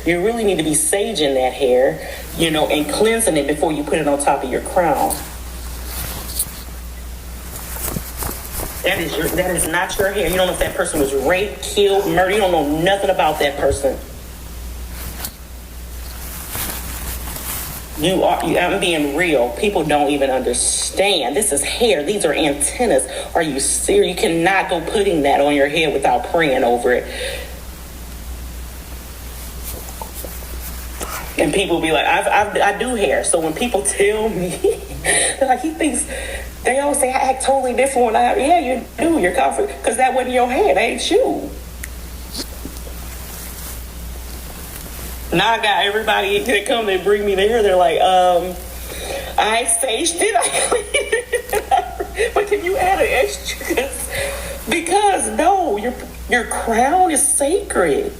You really need to be saging that hair, and cleansing it before you put it on top of your crown. That is not your hair. You don't know if that person was raped, killed, murdered. You don't know nothing about that person. I'm being real. People don't even understand. This is hair. These are antennas. Are you serious? You cannot go putting that on your head without praying over it. And people be like, I do hair. So when people tell me, they're like, they always say, I act totally different. Yeah, you do. You're confident. Because that wasn't your hair. That ain't you. Now I got everybody that come and bring me the hair. They're like, I saged it. I cleaned it. But can you add an extra? Because no, your crown is sacred.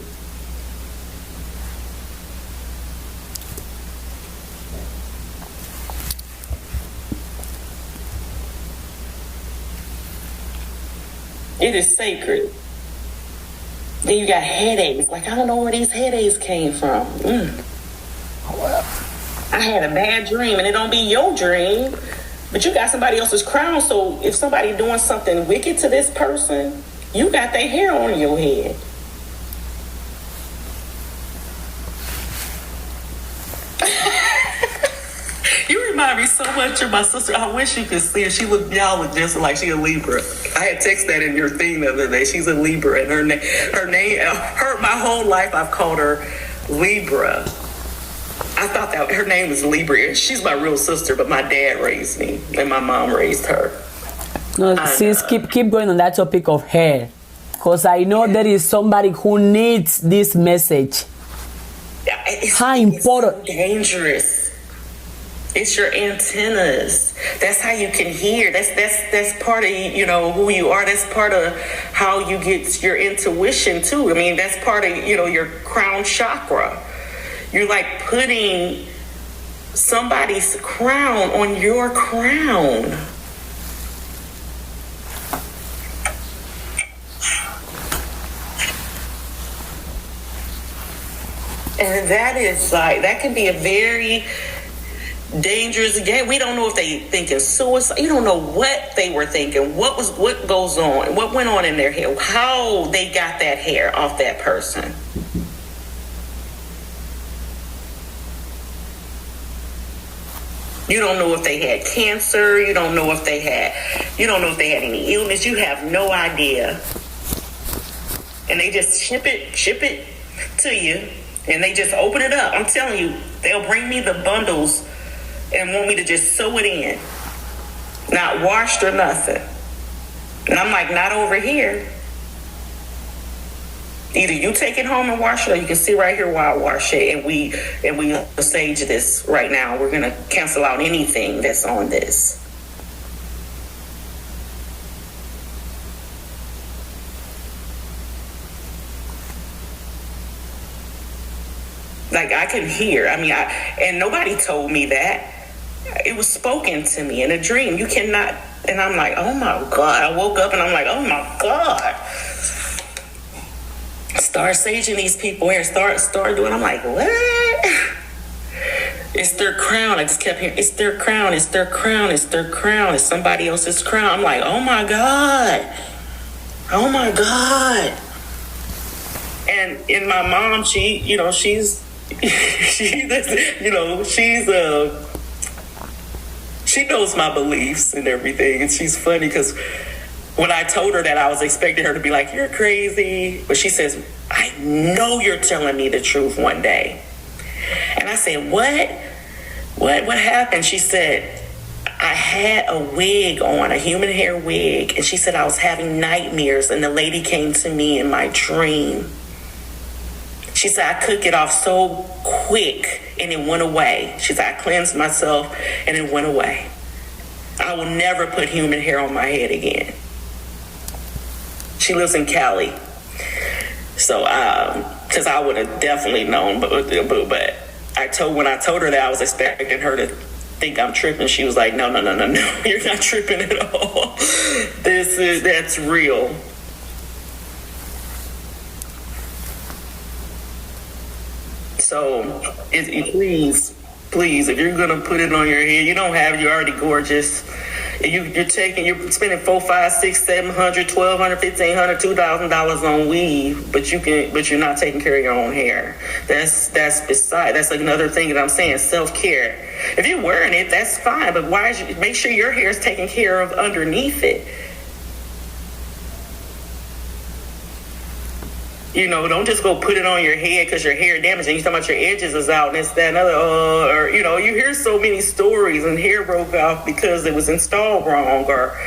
It is sacred. Then you got headaches. Like, I don't know where these headaches came from. I had a bad dream, and it don't be your dream. But you got somebody else's crown, so if somebody doing something wicked to this person, you got their hair on your head. You remind me so much of my sister. I wish you could see her. Y'all look just like she a Libra. I had texted that in your thing the other day. She's a Libra, and her name, my whole life I've called her Libra. I thought that her name was Libra. She's my real sister, but my dad raised me, and my mom raised her. No, sis, keep going on that topic of hair, because I know there is somebody who needs this message. How important? It's so dangerous. It's your antennas. That's how you can hear. That's part of who you are. That's part of how you get your intuition too. I mean, that's part of your crown chakra. You're like putting somebody's crown on your crown. And that can be a very dangerous game. We don't know if they thinking suicide. You don't know what they were thinking. What goes on? What went on in their hair? How they got that hair off that person? You don't know if they had cancer. You don't know if they had any illness. You have no idea. And they just ship it to you, and they just open it up. I'm telling you, they'll bring me the bundles and want me to just sew it in. Not washed or nothing. And I'm like, not over here. Either you take it home and wash it, or you can sit right here while I wash it, and we sage this right now. We're gonna cancel out anything that's on this. Like, I can hear. I mean, and nobody told me that. It was spoken to me in a dream. You cannot. And I'm like, oh my God. I woke up and I'm like, oh my God. Start saging these people here. Start doing. I'm like, what? It's their crown. I just kept hearing, it's their crown. It's their crown. It's their crown. It's somebody else's crown. I'm like, oh my God. Oh my God. And my mom, she's she knows my beliefs and everything, and she's funny because when I told her that, I was expecting her to be like, you're crazy, but she says, I know you're telling me the truth one day. And I said, what happened? She said, I had a wig on, a human hair wig, and she said I was having nightmares, and the lady came to me in my dream. She said, I could get off so quick, and it went away. She said, I cleansed myself, and it went away. I will never put human hair on my head again. She lives in Cali. So, because I would have definitely known, but when I told her that, I was expecting her to think I'm tripping. She was like, no, you're not tripping at all. That's real. So, please, if you're gonna put it on your head, you're already gorgeous. You're spending $400, $500, $600, $700, $1,200, $1,500, $2,000 on weave, but you're not taking care of your own hair. That's another thing that I'm saying, self-care. If you're wearing it, that's fine, but make sure your hair is taken care of underneath it. Don't just go put it on your head because your hair damaged and you're talking about your edges is out and this, that, and other. You hear so many stories and hair broke off because it was installed wrong, or,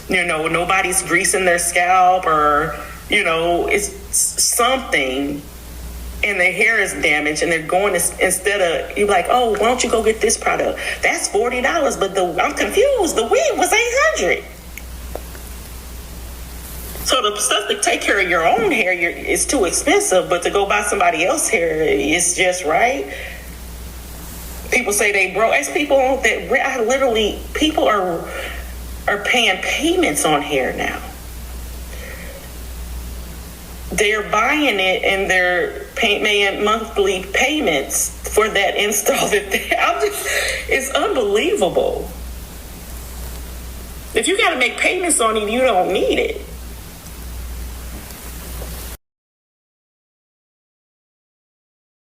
nobody's greasing their scalp, or, it's something, and their hair is damaged and they're going to, instead of, you're like, oh, why don't you go get this product? That's $40, but I'm confused. The weave was $800. So the stuff to take care of your own hair is too expensive, but to go buy somebody else's hair is just right. People say they broke. As people that people are paying payments on hair now. They're buying it and they're paying monthly payments for that install. It's unbelievable. If you got to make payments on it, you don't need it.